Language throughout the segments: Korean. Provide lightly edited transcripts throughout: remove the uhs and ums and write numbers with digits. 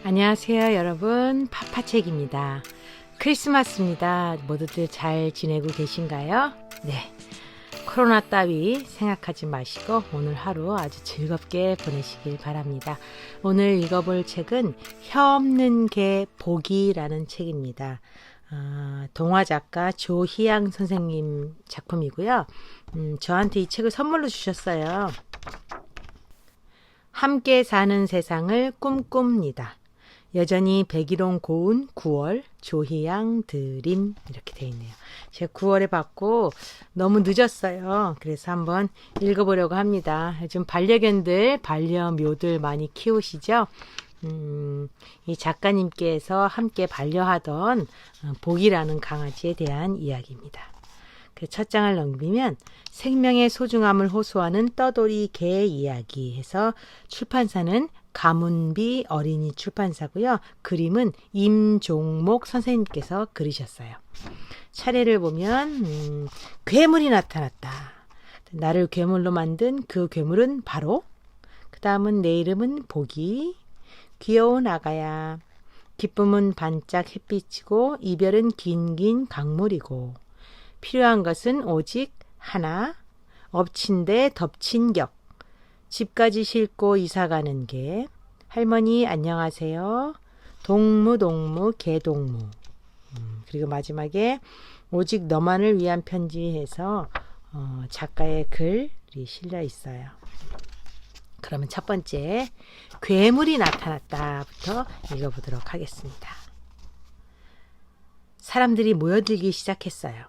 안녕하세요 여러분, 파파책입니다. 크리스마스입니다. 모두들 잘 지내고 계신가요? 네, 코로나 따위 생각하지 마시고 오늘 하루 아주 즐겁게 보내시길 바랍니다. 오늘 읽어볼 책은 혀 없는 개 보기라는 책입니다. 동화 작가 조희양 선생님 작품이고요. 저한테 이 책을 선물로 주셨어요. 함께 사는 세상을 꿈꿉니다. 여전히 백일홍 고운 9월 조희양 드림 이렇게 되어 있네요. 제가 9월에 받고 너무 늦었어요. 그래서 한번 읽어보려고 합니다. 요즘 반려견들, 반려묘들 많이 키우시죠? 이 작가님께서 함께 반려하던 복이라는 강아지에 대한 이야기입니다. 그 첫 장을 넘기면 생명의 소중함을 호소하는 떠돌이 개 이야기 해서 출판사는 가문비 어린이 출판사고요. 그림은 임종목 선생님께서 그리셨어요. 차례를 보면 괴물이 나타났다. 나를 괴물로 만든 그 괴물은 바로, 그 다음은 내 이름은 복이, 귀여운 아가야, 기쁨은 반짝 햇빛이고 이별은 긴긴 강물이고 필요한 것은 오직 하나, 엎친 데 덮친 격, 집까지 싣고 이사가는 개, 할머니 안녕하세요, 동무 개동무, 그리고 마지막에 오직 너만을 위한 편지해서 작가의 글이 실려 있어요. 그러면 첫 번째 괴물이 나타났다부터 읽어보도록 하겠습니다. 사람들이 모여들기 시작했어요.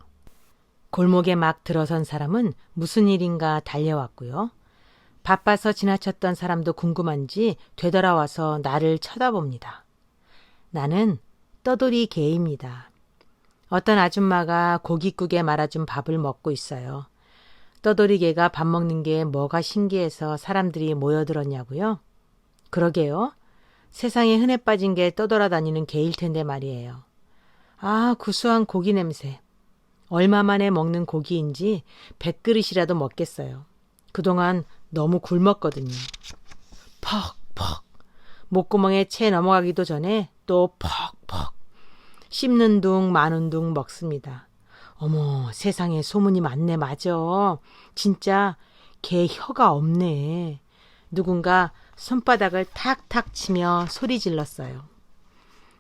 골목에 막 들어선 사람은 무슨 일인가 달려왔고요. 바빠서 지나쳤던 사람도 궁금한지 되돌아와서 나를 쳐다봅니다. 나는 떠돌이 개입니다. 어떤 아줌마가 고깃국에 말아준 밥을 먹고 있어요. 떠돌이 개가 밥 먹는 게 뭐가 신기해서 사람들이 모여들었냐고요? 그러게요. 세상에 흔해 빠진 게 떠돌아다니는 개일 텐데 말이에요. 아, 구수한 고기 냄새. 얼마 만에 먹는 고기인지 100그릇이라도 먹겠어요. 그동안 너무 굶었거든요. 퍽퍽. 목구멍에 채 넘어가기도 전에 또 퍽퍽. 씹는 둥 마는 둥 먹습니다. 어머, 세상에 소문이 많네. 맞아. 진짜 개 혀가 없네. 누군가 손바닥을 탁탁 치며 소리 질렀어요.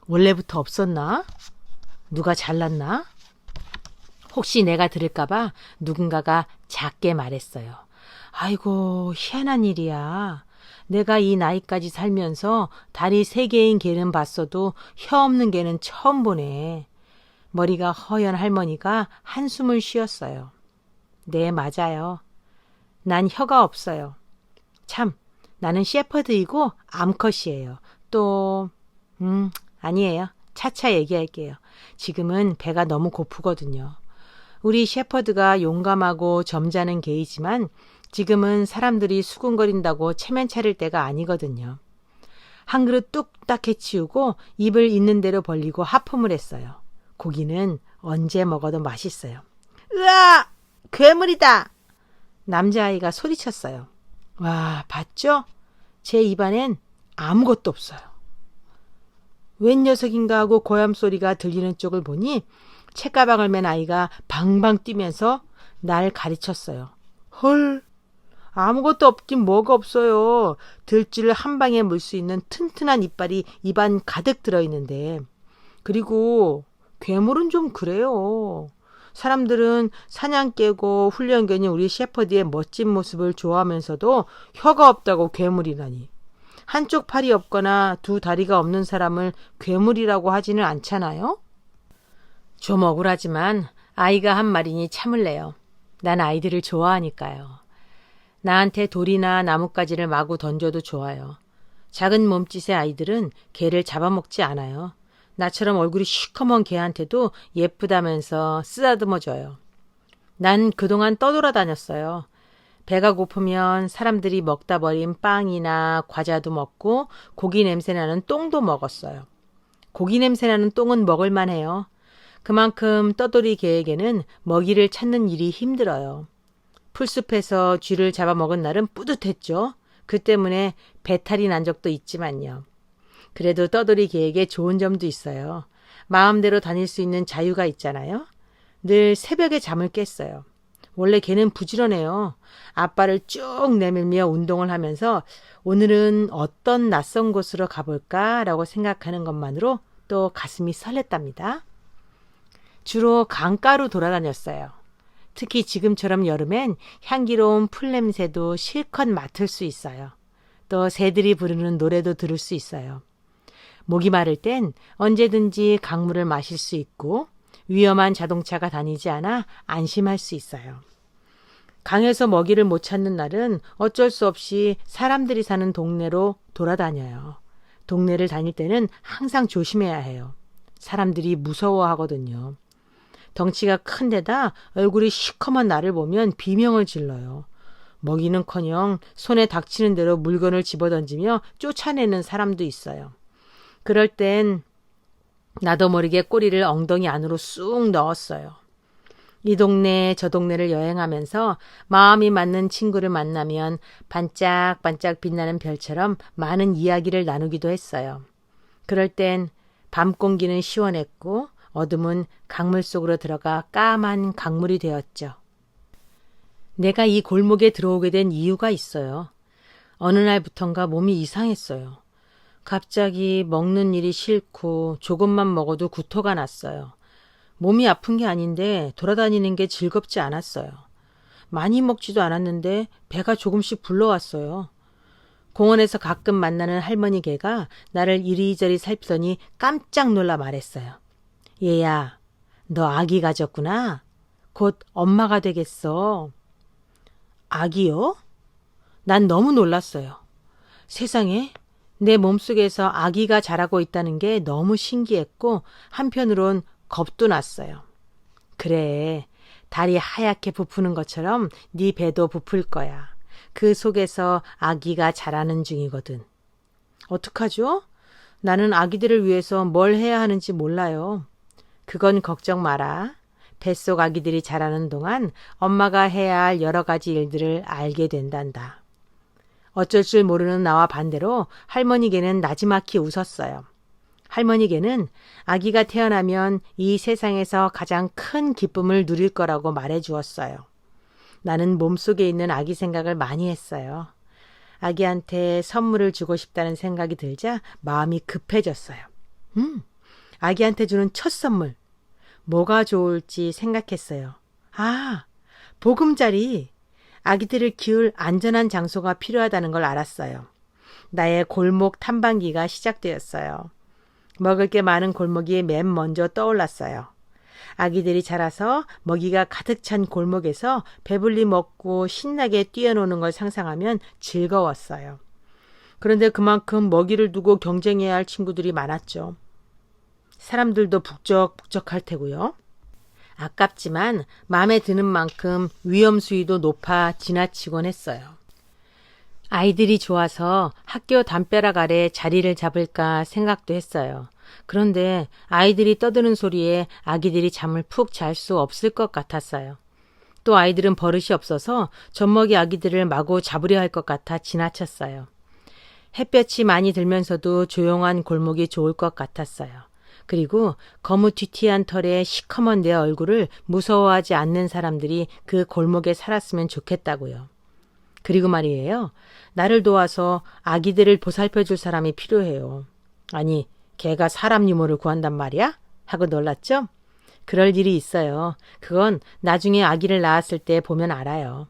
원래부터 없었나? 누가 잘랐나? 혹시 내가 들을까봐 누군가가 작게 말했어요. 아이고, 희한한 일이야. 내가 이 나이까지 살면서 다리 3개인 개는 봤어도 혀 없는 개는 처음 보네. 머리가 허연 할머니가 한숨을 쉬었어요. 네, 맞아요. 난 혀가 없어요. 참, 나는 shepherd이고 암컷이에요. 또, 아니에요. 차차 얘기할게요. 지금은 배가 너무 고프거든요. 우리 shepherd가 용감하고 점잖은 개이지만 지금은 사람들이 수군거린다고 체면 차릴 때가 아니거든요. 한 그릇 뚝딱 해치우고 입을 있는 대로 벌리고 하품을 했어요. 고기는 언제 먹어도 맛있어요. 으아! 괴물이다! 남자아이가 소리쳤어요. 와, 봤죠? 제 입안엔 아무것도 없어요. 웬 녀석인가 하고 고함 소리가 들리는 쪽을 보니 책가방을 맨 아이가 방방 뛰면서 날 가르쳤어요. 헐, 아무것도 없긴 뭐가 없어요. 들쥐를 한 방에 물 수 있는 튼튼한 이빨이 입안 가득 들어있는데. 그리고 괴물은 좀 그래요. 사람들은 사냥개고 훈련견인 우리 shepherd의 멋진 모습을 좋아하면서도 혀가 없다고 괴물이라니. 한쪽 팔이 없거나 두 다리가 없는 사람을 괴물이라고 하지는 않잖아요? 좀 억울하지만 아이가 한 말이니 참을래요. 난 아이들을 좋아하니까요. 나한테 돌이나 나뭇가지를 마구 던져도 좋아요. 작은 몸짓의 아이들은 개를 잡아먹지 않아요. 나처럼 얼굴이 시커먼 개한테도 예쁘다면서 쓰다듬어줘요. 난 그동안 떠돌아다녔어요. 배가 고프면 사람들이 먹다 버린 빵이나 과자도 먹고 고기 냄새나는 똥도 먹었어요. 고기 냄새나는 똥은 먹을만해요. 그만큼 떠돌이 개에게는 먹이를 찾는 일이 힘들어요. 풀숲에서 쥐를 잡아먹은 날은 뿌듯했죠. 그 때문에 배탈이 난 적도 있지만요. 그래도 떠돌이 개에게 좋은 점도 있어요. 마음대로 다닐 수 있는 자유가 있잖아요. 늘 새벽에 잠을 깼어요. 원래 개는 부지런해요. 앞발을 쭉 내밀며 운동을 하면서 오늘은 어떤 낯선 곳으로 가볼까라고 생각하는 것만으로 또 가슴이 설렜답니다. 주로 강가로 돌아다녔어요. 특히 지금처럼 여름엔 향기로운 풀 냄새도 실컷 맡을 수 있어요. 또 새들이 부르는 노래도 들을 수 있어요. 목이 마를 땐 언제든지 강물을 마실 수 있고 위험한 자동차가 다니지 않아 안심할 수 있어요. 강에서 먹이를 못 찾는 날은 어쩔 수 없이 사람들이 사는 동네로 돌아다녀요. 동네를 다닐 때는 항상 조심해야 해요. 사람들이 무서워하거든요. 덩치가 큰 데다 얼굴이 시커먼 나를 보면 비명을 질러요. 먹이는커녕 손에 닥치는 대로 물건을 집어던지며 쫓아내는 사람도 있어요. 그럴 땐 나도 모르게 꼬리를 엉덩이 안으로 쑥 넣었어요. 이 동네 저 동네를 여행하면서 마음이 맞는 친구를 만나면 반짝반짝 빛나는 별처럼 많은 이야기를 나누기도 했어요. 그럴 땐 밤 공기는 시원했고 어둠은 강물 속으로 들어가 까만 강물이 되었죠. 내가 이 골목에 들어오게 된 이유가 있어요. 어느 날부턴가 몸이 이상했어요. 갑자기 먹는 일이 싫고 조금만 먹어도 구토가 났어요. 몸이 아픈 게 아닌데 돌아다니는 게 즐겁지 않았어요. 많이 먹지도 않았는데 배가 조금씩 불러왔어요. 공원에서 가끔 만나는 할머니 개가 나를 이리저리 살피더니 깜짝 놀라 말했어요. 얘야, 너 아기 가졌구나. 곧 엄마가 되겠어. 아기요? 난 너무 놀랐어요. 세상에 내 몸속에서 아기가 자라고 있다는 게 너무 신기했고 한편으론 겁도 났어요. 그래, 달이 하얗게 부푸는 것처럼 네 배도 부풀 거야. 그 속에서 아기가 자라는 중이거든. 어떡하죠? 나는 아기들을 위해서 뭘 해야 하는지 몰라요. 그건 걱정 마라. 뱃속 아기들이 자라는 동안 엄마가 해야 할 여러 가지 일들을 알게 된단다. 어쩔 줄 모르는 나와 반대로 할머니 개는 나지막히 웃었어요. 할머니 개는 아기가 태어나면 이 세상에서 가장 큰 기쁨을 누릴 거라고 말해 주었어요. 나는 몸속에 있는 아기 생각을 많이 했어요. 아기한테 선물을 주고 싶다는 생각이 들자 마음이 급해졌어요. 아기한테 주는 첫 선물. 뭐가 좋을지 생각했어요. 아, 보금자리. 아기들을 키울 안전한 장소가 필요하다는 걸 알았어요. 나의 골목 탐방기가 시작되었어요. 먹을 게 많은 골목이 맨 먼저 떠올랐어요. 아기들이 자라서 먹이가 가득 찬 골목에서 배불리 먹고 신나게 뛰어노는 걸 상상하면 즐거웠어요. 그런데 그만큼 먹이를 두고 경쟁해야 할 친구들이 많았죠. 사람들도 북적북적할 테고요. 아깝지만 마음에 드는 만큼 위험 수위도 높아 지나치곤 했어요. 아이들이 좋아서 학교 담벼락 아래 자리를 잡을까 생각도 했어요. 그런데 아이들이 떠드는 소리에 아기들이 잠을 푹 잘 수 없을 것 같았어요. 또 아이들은 버릇이 없어서 젖먹이 아기들을 마구 잡으려 할 것 같아 지나쳤어요. 햇볕이 많이 들면서도 조용한 골목이 좋을 것 같았어요. 그리고 거무튀튀한 털에 시커먼 내 얼굴을 무서워하지 않는 사람들이 그 골목에 살았으면 좋겠다고요. 그리고 말이에요. 나를 도와서 아기들을 보살펴줄 사람이 필요해요. 아니, 걔가 사람 유모를 구한단 말이야? 하고 놀랐죠? 그럴 일이 있어요. 그건 나중에 아기를 낳았을 때 보면 알아요.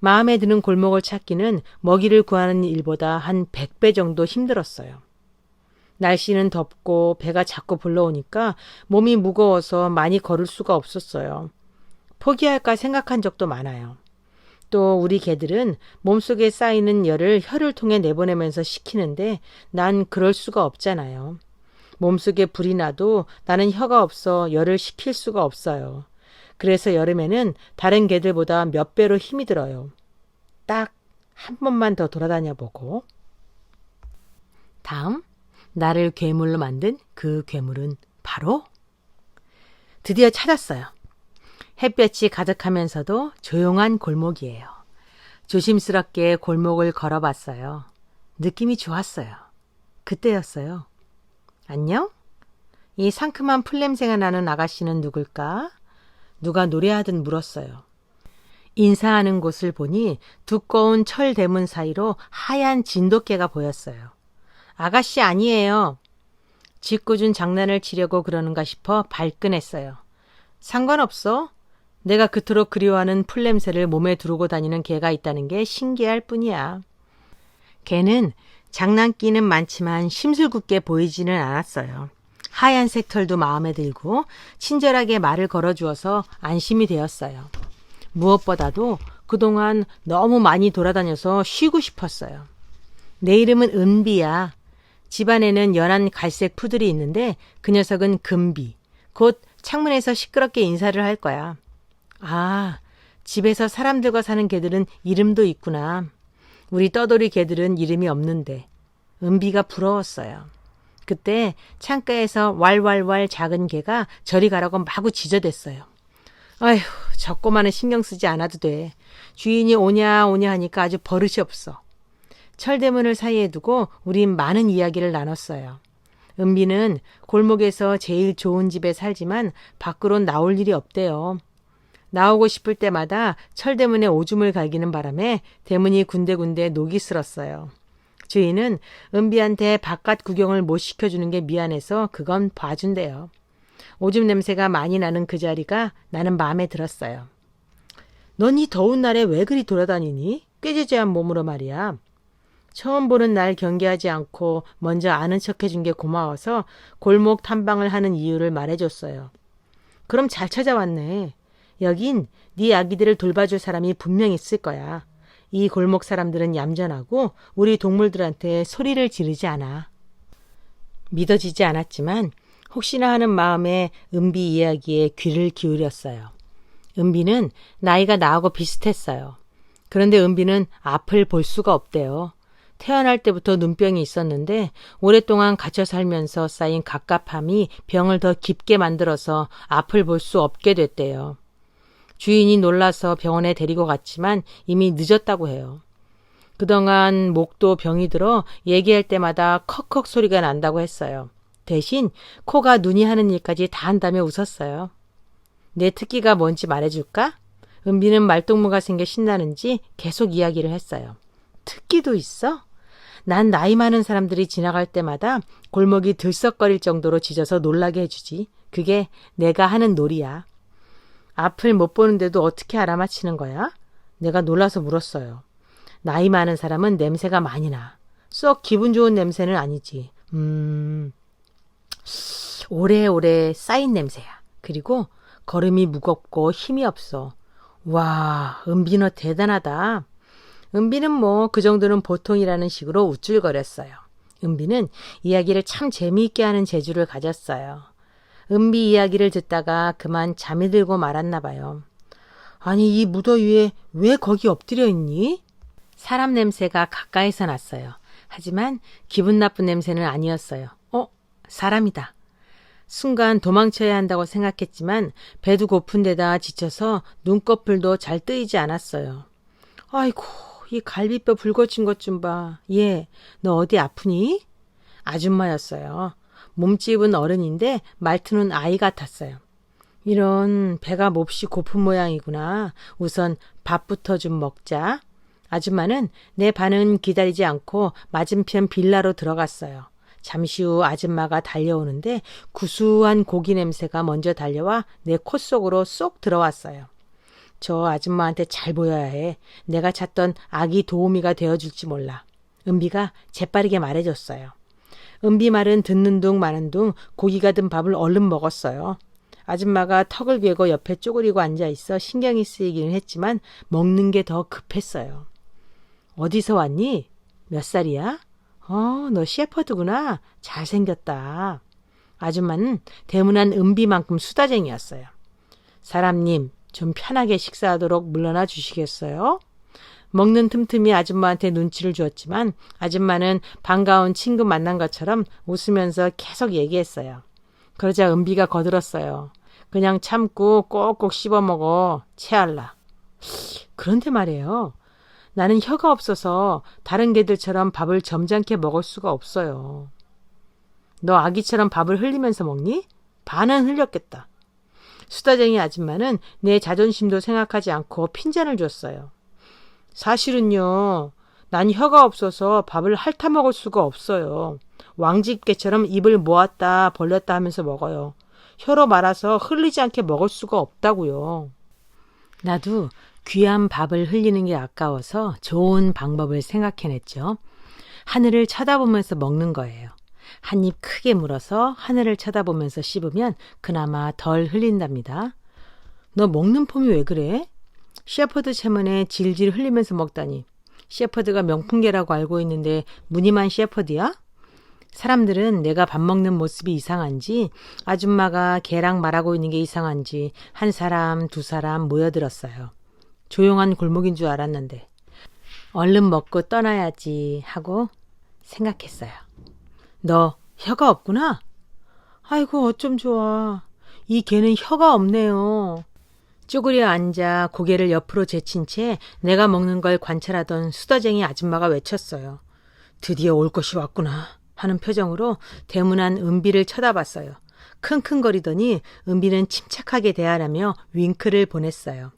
마음에 드는 골목을 찾기는 먹이를 구하는 일보다 한 100배 정도 힘들었어요. 날씨는 덥고 배가 자꾸 불러오니까 몸이 무거워서 많이 걸을 수가 없었어요. 포기할까 생각한 적도 많아요. 또 우리 개들은 몸속에 쌓이는 열을 혀를 통해 내보내면서 식히는데 난 그럴 수가 없잖아요. 몸속에 불이 나도 나는 혀가 없어 열을 식힐 수가 없어요. 그래서 여름에는 다른 개들보다 몇 배로 힘이 들어요. 딱 한 번만 더 돌아다녀 보고. 다음, 나를 괴물로 만든 그 괴물은 바로 드디어 찾았어요. 햇볕이 가득하면서도 조용한 골목이에요. 조심스럽게 골목을 걸어봤어요. 느낌이 좋았어요. 그때였어요. 안녕? 이 상큼한 풀냄새가 나는 아가씨는 누굴까? 누가 노래하듯 물었어요. 인사하는 곳을 보니 두꺼운 철 대문 사이로 하얀 진돗개가 보였어요. 아가씨 아니에요. 짓궂은 장난을 치려고 그러는가 싶어 발끈했어요. 상관없어. 내가 그토록 그리워하는 풀냄새를 몸에 두르고 다니는 개가 있다는 게 신기할 뿐이야. 개는 장난기는 많지만 심술궂게 보이지는 않았어요. 하얀색 털도 마음에 들고 친절하게 말을 걸어주어서 안심이 되었어요. 무엇보다도 그동안 너무 많이 돌아다녀서 쉬고 싶었어요. 내 이름은 은비야. 집안에는 연한 갈색 푸들이 있는데 그 녀석은 금비. 곧 창문에서 시끄럽게 인사를 할 거야. 아, 집에서 사람들과 사는 개들은 이름도 있구나. 우리 떠돌이 개들은 이름이 없는데. 은비가 부러웠어요. 그때 창가에서 왈왈왈 작은 개가 저리 가라고 마구 지저댔어요. 아휴, 저 꼬마는 신경 쓰지 않아도 돼. 주인이 오냐 오냐 하니까 아주 버릇이 없어. 철대문을 사이에 두고 우린 많은 이야기를 나눴어요. 은비는 골목에서 제일 좋은 집에 살지만 밖으론 나올 일이 없대요. 나오고 싶을 때마다 철대문에 오줌을 갈기는 바람에 대문이 군데군데 녹이 슬었어요. 주인은 은비한테 바깥 구경을 못 시켜주는 게 미안해서 그건 봐준대요. 오줌 냄새가 많이 나는 그 자리가 나는 마음에 들었어요. 넌 이 더운 날에 왜 그리 돌아다니니? 꾀지지한 몸으로 말이야. 처음 보는 날 경계하지 않고 먼저 아는 척 해준 게 고마워서 골목 탐방을 하는 이유를 말해줬어요. 그럼 잘 찾아왔네. 여긴 네 아기들을 돌봐줄 사람이 분명 있을 거야. 이 골목 사람들은 얌전하고 우리 동물들한테 소리를 지르지 않아. 믿어지지 않았지만 혹시나 하는 마음에 은비 이야기에 귀를 기울였어요. 은비는 나이가 나하고 비슷했어요. 그런데 은비는 앞을 볼 수가 없대요. 태어날 때부터 눈병이 있었는데 오랫동안 갇혀 살면서 쌓인 갑갑함이 병을 더 깊게 만들어서 앞을 볼 수 없게 됐대요. 주인이 놀라서 병원에 데리고 갔지만 이미 늦었다고 해요. 그동안 목도 병이 들어 얘기할 때마다 컥컥 소리가 난다고 했어요. 대신 코가 눈이 하는 일까지 다 한다며 웃었어요. 내 특기가 뭔지 말해줄까? 은비는 말동무가 생겨 신나는지 계속 이야기를 했어요. 특기도 있어? 난 나이 많은 사람들이 지나갈 때마다 골목이 들썩거릴 정도로 짖어서 놀라게 해주지. 그게 내가 하는 놀이야. 앞을 못 보는데도 어떻게 알아맞히는 거야? 내가 놀라서 물었어요. 나이 많은 사람은 냄새가 많이 나. 썩 기분 좋은 냄새는 아니지. 오래오래 쌓인 냄새야. 그리고 걸음이 무겁고 힘이 없어. 와, 은비 너 대단하다. 은비는 뭐 그 정도는 보통이라는 식으로 우쭐거렸어요. 은비는 이야기를 참 재미있게 하는 재주를 가졌어요. 은비 이야기를 듣다가 그만 잠이 들고 말았나 봐요. 아니 이 무더위에 왜 거기 엎드려 있니? 사람 냄새가 가까이서 났어요. 하지만 기분 나쁜 냄새는 아니었어요. 사람이다. 순간 도망쳐야 한다고 생각했지만 배도 고픈 데다 지쳐서 눈꺼풀도 잘 뜨이지 않았어요. 아이고 이 갈비뼈 붉어진 것 좀 봐. 얘 너 어디 아프니? 아줌마였어요. 몸집은 어른인데 말투는 아이 같았어요. 이런 배가 몹시 고픈 모양이구나. 우선 밥부터 좀 먹자. 아줌마는 내 반응 기다리지 않고 맞은편 빌라로 들어갔어요. 잠시 후 아줌마가 달려오는데 구수한 고기 냄새가 먼저 달려와 내 코 속으로 쏙 들어왔어요. 저 아줌마한테 잘 보여야 해. 내가 찾던 아기 도우미가 되어줄지 몰라. 은비가 재빠르게 말해줬어요. 은비 말은 듣는 둥 마는 둥 고기가 든 밥을 얼른 먹었어요. 아줌마가 턱을 괴고 옆에 쪼그리고 앉아있어 신경이 쓰이기는 했지만 먹는 게 더 급했어요. 어디서 왔니? 몇 살이야? 너 셰퍼드구나. 잘생겼다. 아줌마는 대문안 은비만큼 수다쟁이였어요. 사람님, 좀 편하게 식사하도록 물러나 주시겠어요? 먹는 틈틈이 아줌마한테 눈치를 주었지만 아줌마는 반가운 친구 만난 것처럼 웃으면서 계속 얘기했어요. 그러자 은비가 거들었어요. 그냥 참고 꼭꼭 씹어먹어. 체할라. 그런데 말이에요. 나는 혀가 없어서 다른 개들처럼 밥을 점잖게 먹을 수가 없어요. 너 아기처럼 밥을 흘리면서 먹니? 반은 흘렸겠다. 수다쟁이 아줌마는 내 자존심도 생각하지 않고 핀잔을 줬어요. 사실은요, 난 혀가 없어서 밥을 핥아 먹을 수가 없어요. 왕집게처럼 입을 모았다 벌렸다 하면서 먹어요. 혀로 말아서 흘리지 않게 먹을 수가 없다고요. 나도 귀한 밥을 흘리는 게 아까워서 좋은 방법을 생각해냈죠. 하늘을 쳐다보면서 먹는 거예요. 한 입 크게 물어서 하늘을 쳐다보면서 씹으면 그나마 덜 흘린답니다. 너 먹는 폼이 왜 그래? 셰퍼드 체문에 질질 흘리면서 먹다니. 셰퍼드가 명품개라고 알고 있는데 무늬만 셰퍼드야? 사람들은 내가 밥 먹는 모습이 이상한지 아줌마가 개랑 말하고 있는 게 이상한지 한 사람 두 사람 모여들었어요. 조용한 골목인 줄 알았는데 얼른 먹고 떠나야지 하고 생각했어요. 너 혀가 없구나? 아이고 어쩜 좋아. 이 개는 혀가 없네요. 쭈그려 앉아 고개를 옆으로 제친 채 내가 먹는 걸 관찰하던 수다쟁이 아줌마가 외쳤어요. 드디어 올 것이 왔구나 하는 표정으로 대문안 은비를 쳐다봤어요. 킁킁거리더니 은비는 침착하게 대하라며 윙크를 보냈어요.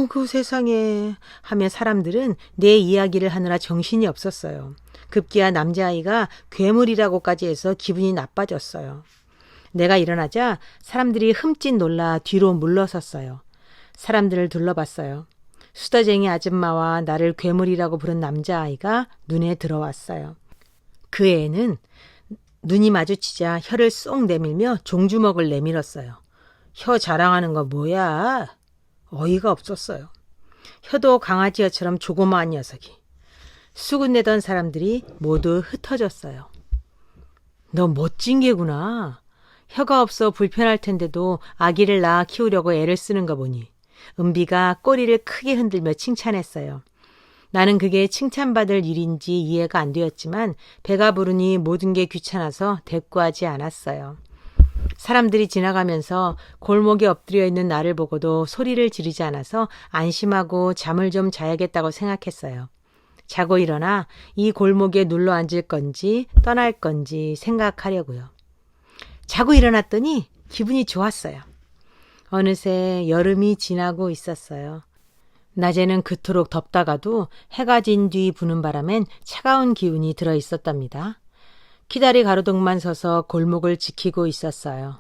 그 세상에 하며 사람들은 내 이야기를 하느라 정신이 없었어요. 급기야 남자아이가 괴물이라고까지 해서 기분이 나빠졌어요. 내가 일어나자 사람들이 흠칫 놀라 뒤로 물러섰어요. 사람들을 둘러봤어요. 수다쟁이 아줌마와 나를 괴물이라고 부른 남자아이가 눈에 들어왔어요. 그 애는 눈이 마주치자 혀를 쏙 내밀며 종주먹을 내밀었어요. 혀 자랑하는 거 뭐야? 어이가 없었어요. 혀도 강아지처럼 조그마한 녀석이. 수군내던 사람들이 모두 흩어졌어요. 너 멋진 개구나. 혀가 없어 불편할 텐데도 아기를 낳아 키우려고 애를 쓰는 거 보니. 은비가 꼬리를 크게 흔들며 칭찬했어요. 나는 그게 칭찬받을 일인지 이해가 안 되었지만 배가 부르니 모든 게 귀찮아서 대꾸하지 않았어요. 사람들이 지나가면서 골목에 엎드려 있는 나를 보고도 소리를 지르지 않아서 안심하고 잠을 좀 자야겠다고 생각했어요. 자고 일어나 이 골목에 눌러 앉을 건지 떠날 건지 생각하려고요. 자고 일어났더니 기분이 좋았어요. 어느새 여름이 지나고 있었어요. 낮에는 그토록 덥다가도 해가 진 뒤 부는 바람엔 차가운 기운이 들어 있었답니다. 키다리 가로등만 서서 골목을 지키고 있었어요.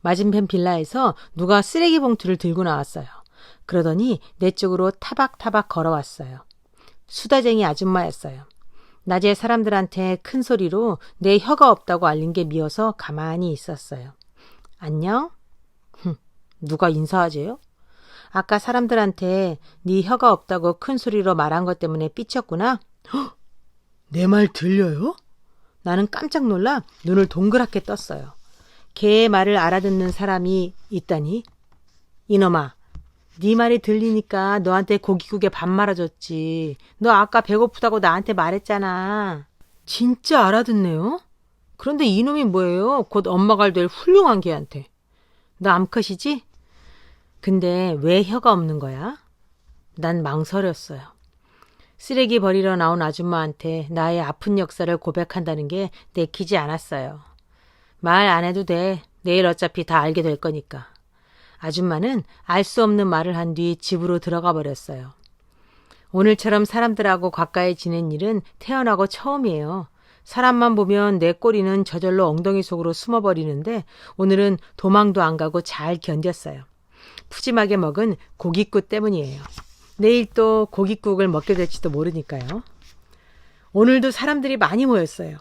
맞은편 빌라에서 누가 쓰레기 봉투를 들고 나왔어요. 그러더니 내 쪽으로 타박타박 걸어왔어요. 수다쟁이 아줌마였어요. 낮에 사람들한테 큰 소리로 내 혀가 없다고 알린 게 미워서 가만히 있었어요. 안녕? 누가 인사하재요? 아까 사람들한테 네 혀가 없다고 큰 소리로 말한 것 때문에 삐쳤구나? 내 말 들려요? 나는 깜짝 놀라 눈을 동그랗게 떴어요. 걔의 말을 알아듣는 사람이 있다니? 이놈아, 네 말이 들리니까 너한테 고깃국에 밥 말아줬지. 너 아까 배고프다고 나한테 말했잖아. 진짜 알아듣네요? 그런데 이놈이 뭐예요? 곧 엄마가 될 훌륭한 개한테. 너 암컷이지? 근데 왜 혀가 없는 거야? 난 망설였어요. 쓰레기 버리러 나온 아줌마한테 나의 아픈 역사를 고백한다는 게 내키지 않았어요. 말 안 해도 돼. 내일 어차피 다 알게 될 거니까. 아줌마는 알 수 없는 말을 한 뒤 집으로 들어가 버렸어요. 오늘처럼 사람들하고 가까이 지낸 일은 태어나고 처음이에요. 사람만 보면 내 꼬리는 저절로 엉덩이 속으로 숨어버리는데 오늘은 도망도 안 가고 잘 견뎠어요. 푸짐하게 먹은 고깃국 때문이에요. 내일 또 고깃국을 먹게 될지도 모르니까요. 오늘도 사람들이 많이 모였어요.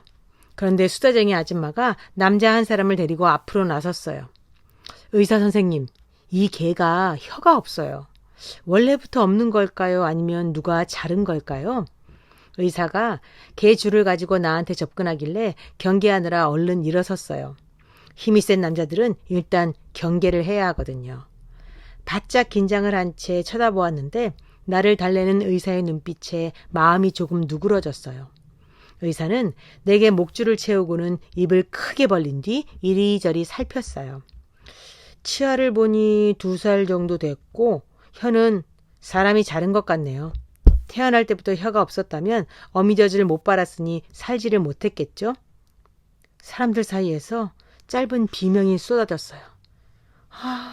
그런데 수다쟁이 아줌마가 남자 한 사람을 데리고 앞으로 나섰어요. 의사 선생님, 이 개가 혀가 없어요. 원래부터 없는 걸까요? 아니면 누가 자른 걸까요? 의사가 개 줄을 가지고 나한테 접근하길래 경계하느라 얼른 일어섰어요. 힘이 센 남자들은 일단 경계를 해야 하거든요. 바짝 긴장을 한 채 쳐다보았는데 나를 달래는 의사의 눈빛에 마음이 조금 누그러졌어요. 의사는 내게 목줄을 채우고는 입을 크게 벌린 뒤 이리저리 살폈어요. 치아를 보니 2살 정도 됐고 혀는 사람이 자른 것 같네요. 태어날 때부터 혀가 없었다면 어미젖을 못 빨았으니 살지를 못했겠죠? 사람들 사이에서 짧은 비명이 쏟아졌어요.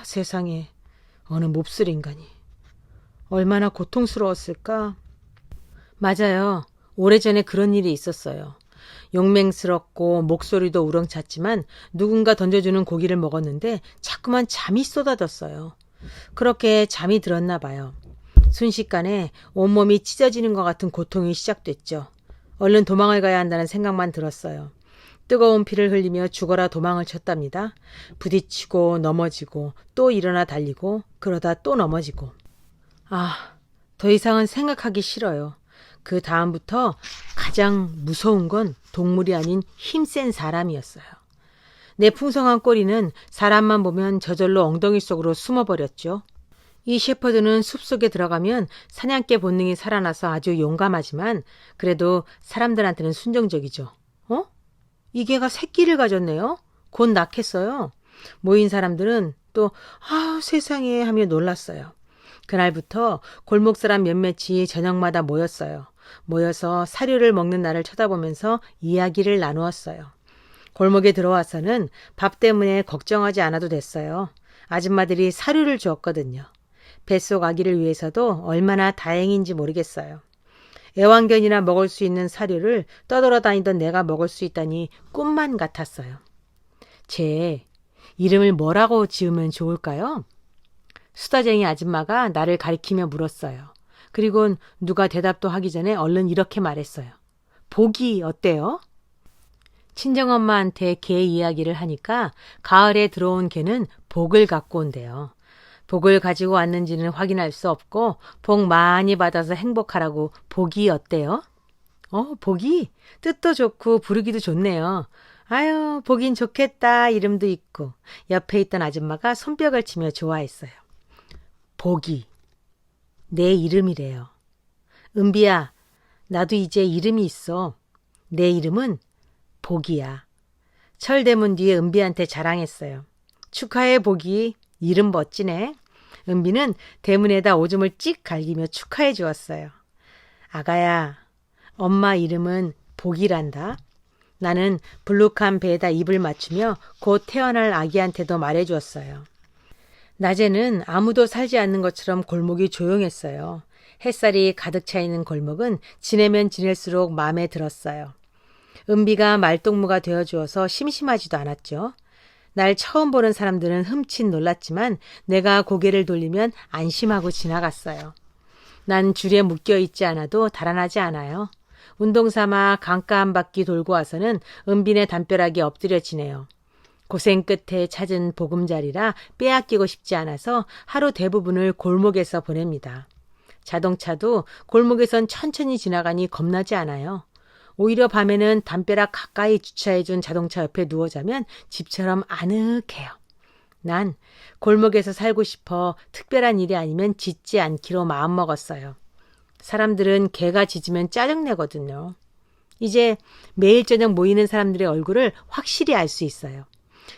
세상에, 어느 몹쓸 인간이. 얼마나 고통스러웠을까? 맞아요. 오래전에 그런 일이 있었어요. 용맹스럽고 목소리도 우렁찼지만 누군가 던져주는 고기를 먹었는데 자꾸만 잠이 쏟아졌어요. 그렇게 잠이 들었나 봐요. 순식간에 온몸이 찢어지는 것 같은 고통이 시작됐죠. 얼른 도망을 가야 한다는 생각만 들었어요. 뜨거운 피를 흘리며 죽어라 도망을 쳤답니다. 부딪히고 넘어지고 또 일어나 달리고 그러다 또 넘어지고. 더 이상은 생각하기 싫어요. 그 다음부터 가장 무서운 건 동물이 아닌 힘센 사람이었어요. 내 풍성한 꼬리는 사람만 보면 저절로 엉덩이 속으로 숨어버렸죠. 이 셰퍼드는 숲속에 들어가면 사냥개 본능이 살아나서 아주 용감하지만 그래도 사람들한테는 순종적이죠. 이 개가 새끼를 가졌네요. 곧 낳겠어요. 모인 사람들은 또 세상에 하며 놀랐어요. 그날부터 골목 사람 몇몇이 저녁마다 모였어요. 모여서 사료를 먹는 나를 쳐다보면서 이야기를 나누었어요. 골목에 들어와서는 밥 때문에 걱정하지 않아도 됐어요. 아줌마들이 사료를 주었거든요. 뱃속 아기를 위해서도 얼마나 다행인지 모르겠어요. 애완견이나 먹을 수 있는 사료를 떠돌아다니던 내가 먹을 수 있다니 꿈만 같았어요. 제 이름을 뭐라고 지으면 좋을까요? 수다쟁이 아줌마가 나를 가리키며 물었어요. 그리곤 누가 대답도 하기 전에 얼른 이렇게 말했어요. 복이 어때요? 친정엄마한테 개 이야기를 하니까 가을에 들어온 개는 복을 갖고 온대요. 복을 가지고 왔는지는 확인할 수 없고 복 많이 받아서 행복하라고 복이 어때요? 복이? 뜻도 좋고 부르기도 좋네요. 아유, 복인 좋겠다 이름도 있고. 옆에 있던 아줌마가 손뼉을 치며 좋아했어요. 복이. 내 이름이래요. 은비야, 나도 이제 이름이 있어. 내 이름은 복이야. 철대문 뒤에 은비한테 자랑했어요. 축하해 복이. 이름 멋지네. 은비는 대문에다 오줌을 찍 갈기며 축하해 주었어요. 아가야, 엄마 이름은 복이란다. 나는 불룩한 배에다 입을 맞추며 곧 태어날 아기한테도 말해주었어요. 낮에는 아무도 살지 않는 것처럼 골목이 조용했어요. 햇살이 가득 차 있는 골목은 지내면 지낼수록 마음에 들었어요. 은비가 말동무가 되어주어서 심심하지도 않았죠. 날 처음 보는 사람들은 흠칫 놀랐지만 내가 고개를 돌리면 안심하고 지나갔어요. 난 줄에 묶여있지 않아도 달아나지 않아요. 운동삼아 강가 한 바퀴 돌고 와서는 은빈의 담벼락에 엎드려 지내요. 고생 끝에 찾은 보금자리라 빼앗기고 싶지 않아서 하루 대부분을 골목에서 보냅니다. 자동차도 골목에선 천천히 지나가니 겁나지 않아요. 오히려 밤에는 담벼락 가까이 주차해준 자동차 옆에 누워 자면 집처럼 아늑해요. 난 골목에서 살고 싶어 특별한 일이 아니면 짖지 않기로 마음먹었어요. 사람들은 개가 짖으면 짜증내거든요. 이제 매일 저녁 모이는 사람들의 얼굴을 확실히 알 수 있어요.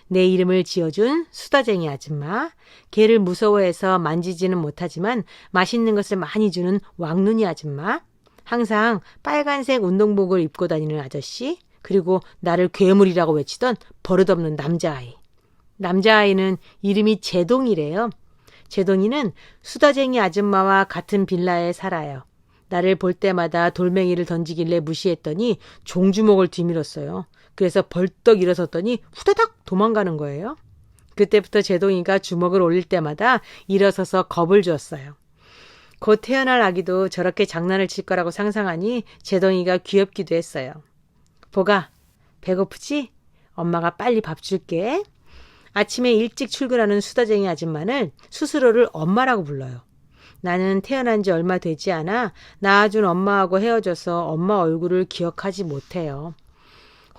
내 이름을 지어준 수다쟁이 아줌마, 개를 무서워해서 만지지는 못하지만 맛있는 것을 많이 주는 왕눈이 아줌마, 항상 빨간색 운동복을 입고 다니는 아저씨, 그리고 나를 괴물이라고 외치던 버릇없는 남자아이. 남자아이는 이름이 제동이래요. 제동이는 수다쟁이 아줌마와 같은 빌라에 살아요. 나를 볼 때마다 돌멩이를 던지길래 무시했더니 종주먹을 뒤밀었어요. 그래서 벌떡 일어섰더니 후다닥 도망가는 거예요. 그때부터 제동이가 주먹을 올릴 때마다 일어서서 겁을 주었어요. 곧 태어날 아기도 저렇게 장난을 칠 거라고 상상하니 제동이가 귀엽기도 했어요. 보가, 배고프지? 엄마가 빨리 밥 줄게. 아침에 일찍 출근하는 수다쟁이 아줌마는 스스로를 엄마라고 불러요. 나는 태어난 지 얼마 되지 않아 낳아준 엄마하고 헤어져서 엄마 얼굴을 기억하지 못해요.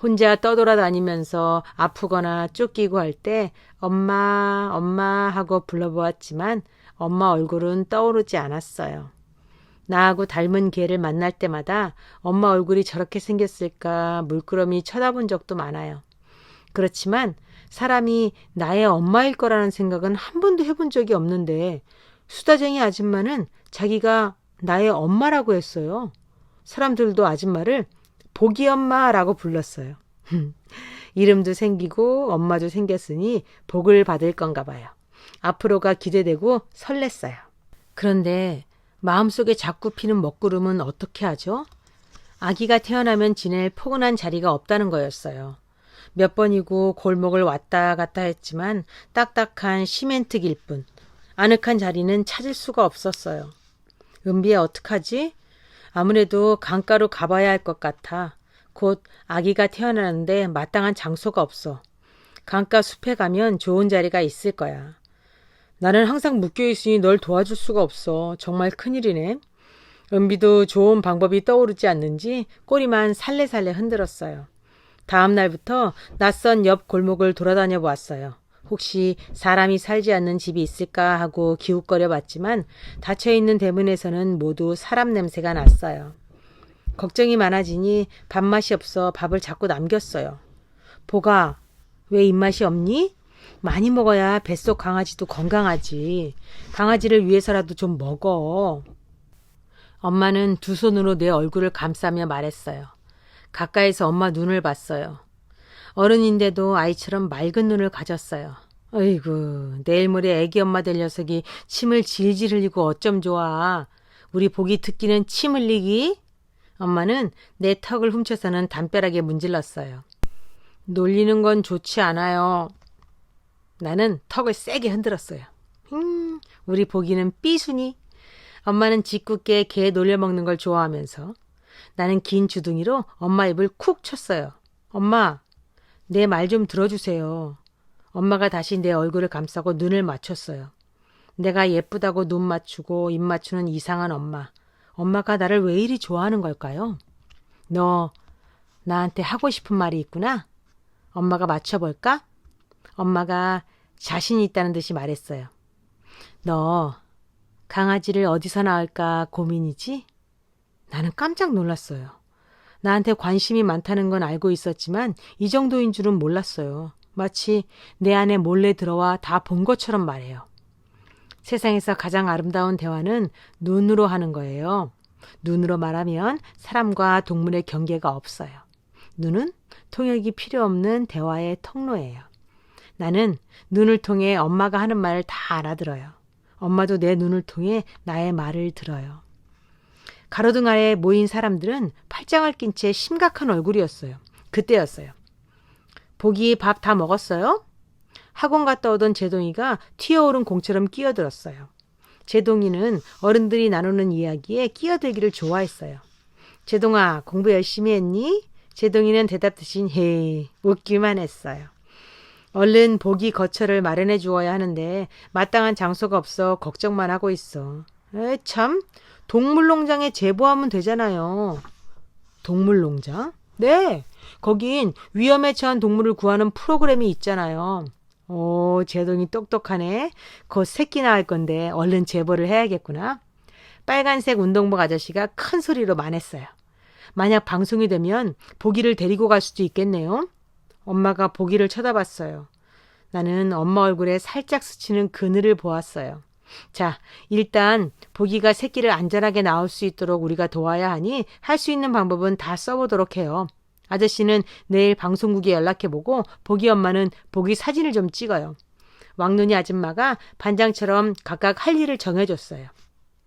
혼자 떠돌아다니면서 아프거나 쫓기고 할 때 엄마, 엄마 하고 불러보았지만 엄마 얼굴은 떠오르지 않았어요. 나하고 닮은 개를 만날 때마다 엄마 얼굴이 저렇게 생겼을까 물끄러미 쳐다본 적도 많아요. 그렇지만 사람이 나의 엄마일 거라는 생각은 한 번도 해본 적이 없는데 수다쟁이 아줌마는 자기가 나의 엄마라고 했어요. 사람들도 아줌마를 보기 엄마라고 불렀어요. 이름도 생기고 엄마도 생겼으니 복을 받을 건가 봐요. 앞으로가 기대되고 설렜어요. 그런데 마음속에 자꾸 피는 먹구름은 어떻게 하죠? 아기가 태어나면 지낼 포근한 자리가 없다는 거였어요. 몇 번이고 골목을 왔다 갔다 했지만 딱딱한 시멘트 길뿐 아늑한 자리는 찾을 수가 없었어요. 은비야 어떡하지? 아무래도 강가로 가봐야 할 것 같아. 곧 아기가 태어나는데 마땅한 장소가 없어. 강가 숲에 가면 좋은 자리가 있을 거야. 나는 항상 묶여있으니 널 도와줄 수가 없어. 정말 큰일이네. 은비도 좋은 방법이 떠오르지 않는지 꼬리만 살레살레 흔들었어요. 다음 날부터 낯선 옆 골목을 돌아다녀 보았어요. 혹시 사람이 살지 않는 집이 있을까 하고 기웃거려 봤지만 닫혀있는 대문에서는 모두 사람 냄새가 났어요. 걱정이 많아지니 밥맛이 없어 밥을 자꾸 남겼어요. 보가, 왜 입맛이 없니? 많이 먹어야 뱃속 강아지도 건강하지. 강아지를 위해서라도 좀 먹어. 엄마는 두 손으로 내 얼굴을 감싸며 말했어요. 가까이서 엄마 눈을 봤어요. 어른인데도 아이처럼 맑은 눈을 가졌어요. 어이구, 내일 모레 애기 엄마 될 녀석이 침을 질질 흘리고 어쩜 좋아. 우리 보기 듣기는 침 흘리기? 엄마는 내 턱을 훔쳐서는 담벼락에 문질렀어요. 놀리는 건 좋지 않아요. 나는 턱을 세게 흔들었어요. 우리 보기는 삐순이. 엄마는 짓궂게 개 놀려먹는 걸 좋아하면서 나는 긴 주둥이로 엄마 입을 쿡 쳤어요. 엄마, 내 말 좀 들어주세요. 엄마가 다시 내 얼굴을 감싸고 눈을 맞췄어요. 내가 예쁘다고 눈 맞추고 입 맞추는 이상한 엄마. 엄마가 나를 왜 이리 좋아하는 걸까요? 너 나한테 하고 싶은 말이 있구나? 엄마가 맞춰볼까? 엄마가 자신 있다는 듯이 말했어요. 너 강아지를 어디서 낳을까 고민이지? 나는 깜짝 놀랐어요. 나한테 관심이 많다는 건 알고 있었지만 이 정도인 줄은 몰랐어요. 마치 내 안에 몰래 들어와 다 본 것처럼 말해요. 세상에서 가장 아름다운 대화는 눈으로 하는 거예요. 눈으로 말하면 사람과 동물의 경계가 없어요. 눈은 통역이 필요 없는 대화의 통로예요. 나는 눈을 통해 엄마가 하는 말을 다 알아들어요. 엄마도 내 눈을 통해 나의 말을 들어요. 가로등 아래 모인 사람들은 팔짱을 낀 채 심각한 얼굴이었어요. 그때였어요. 보기 밥 다 먹었어요? 학원 갔다 오던 제동이가 튀어오른 공처럼 끼어들었어요. 제동이는 어른들이 나누는 이야기에 끼어들기를 좋아했어요. 제동아, 공부 열심히 했니? 제동이는 대답 대신 헤이 웃기만 했어요. 얼른 보기 거처를 마련해 주어야 하는데 마땅한 장소가 없어 걱정만 하고 있어. 참, 동물농장에 제보하면 되잖아요. 동물농장? 네, 거긴 위험에 처한 동물을 구하는 프로그램이 있잖아요. 오, 제동이 똑똑하네. 곧 새끼 낳을 건데 얼른 제보를 해야겠구나. 빨간색 운동복 아저씨가 큰 소리로 말했어요. 만약 방송이 되면 보기를 데리고 갈 수도 있겠네요. 엄마가 보기를 쳐다봤어요. 나는 엄마 얼굴에 살짝 스치는 그늘을 보았어요. 자, 일단 보기가 새끼를 안전하게 낳을 수 있도록 우리가 도와야 하니 할 수 있는 방법은 다 써보도록 해요. 아저씨는 내일 방송국에 연락해보고 보기 엄마는 보기 사진을 좀 찍어요. 왕눈이 아줌마가 반장처럼 각각 할 일을 정해줬어요.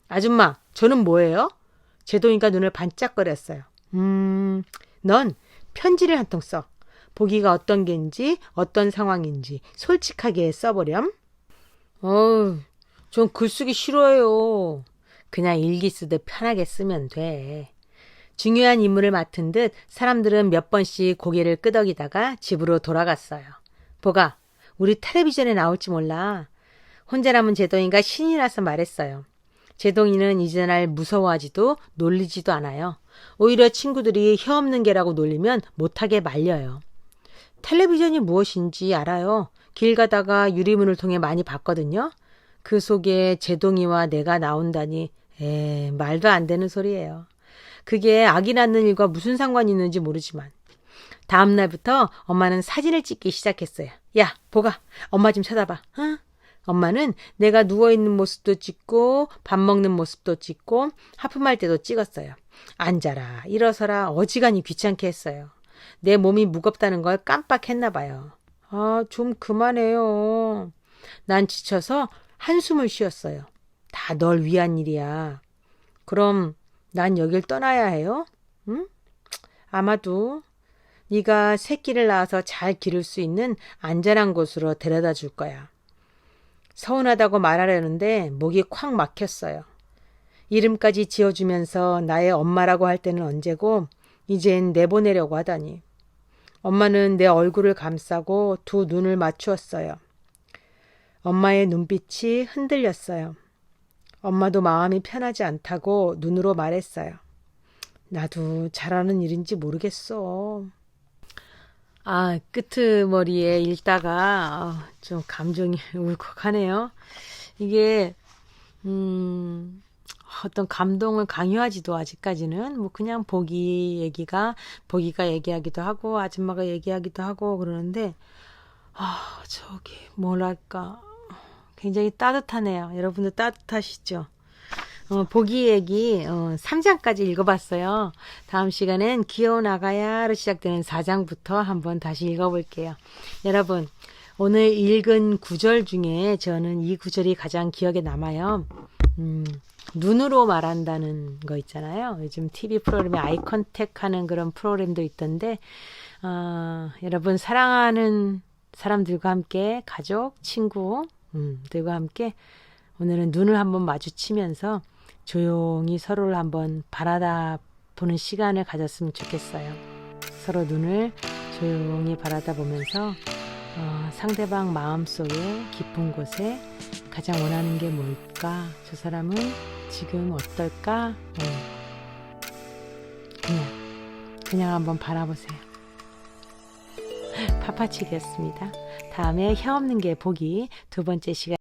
아줌마, 저는 뭐예요? 제동이가 눈을 반짝거렸어요. 넌 편지를 한 통 써. 보기가 어떤 겐지, 어떤 상황인지 솔직하게 써보렴. 전 글쓰기 싫어해요. 그냥 일기 쓰듯 편하게 쓰면 돼. 중요한 임무를 맡은 듯 사람들은 몇 번씩 고개를 끄덕이다가 집으로 돌아갔어요. 보가, 우리 텔레비전에 나올지 몰라. 혼자 남은 제동이가 신이 나서 말했어요. 제동이는 이제 날 무서워하지도 놀리지도 않아요. 오히려 친구들이 혀 없는 개라고 놀리면 못하게 말려요. 텔레비전이 무엇인지 알아요. 길 가다가 유리문을 통해 많이 봤거든요. 그 속에 제동이와 내가 나온다니 말도 안 되는 소리예요. 그게 아기 낳는 일과 무슨 상관이 있는지 모르지만 다음 날부터 엄마는 사진을 찍기 시작했어요. 야, 보가, 엄마 좀 쳐다봐. 어? 엄마는 내가 누워있는 모습도 찍고 밥 먹는 모습도 찍고 하품할 때도 찍었어요. 앉아라, 일어서라 어지간히 귀찮게 했어요. 내 몸이 무겁다는 걸 깜빡했나 봐요. 아, 좀 그만해요. 난 지쳐서 한숨을 쉬었어요. 다 널 위한 일이야. 그럼 난 여길 떠나야 해요? 응? 아마도 네가 새끼를 낳아서 잘 기를 수 있는 안전한 곳으로 데려다 줄 거야. 서운하다고 말하려는데 목이 콱 막혔어요. 이름까지 지어주면서 나의 엄마라고 할 때는 언제고 이젠 내보내려고 하다니. 엄마는 내 얼굴을 감싸고 두 눈을 맞추었어요. 엄마의 눈빛이 흔들렸어요. 엄마도 마음이 편하지 않다고 눈으로 말했어요. 나도 잘하는 일인지 모르겠어. 아, 끄트머리에 읽다가 좀 감정이 울컥하네요. 이게 어떤 감동을 강요하지도 아직까지는 뭐 그냥 보기가 얘기하기도 하고 아줌마가 얘기하기도 하고 그러는데 저기 뭐랄까 굉장히 따뜻하네요. 여러분들 따뜻하시죠? 보기 얘기 3장까지 읽어봤어요. 다음 시간엔 귀여운 아가야로 시작되는 4장부터 한번 다시 읽어볼게요. 여러분 오늘 읽은 구절 중에 저는 이 구절이 가장 기억에 남아요. 눈으로 말한다는 거 있잖아요. 요즘 TV 프로그램에 아이 컨택 하는 그런 프로그램도 있던데 여러분 사랑하는 사람들과 함께 가족, 친구 들과 함께 오늘은 눈을 한번 마주치면서 조용히 서로를 한번 바라다 보는 시간을 가졌으면 좋겠어요. 서로 눈을 조용히 바라다 보면서 상대방 마음속에 깊은 곳에 가장 원하는 게 뭘까? 저 사람은 지금 어떨까? 그냥 한번 바라보세요. 파파치기였습니다. 다음에 혀 없는 게 보기 두 번째 시간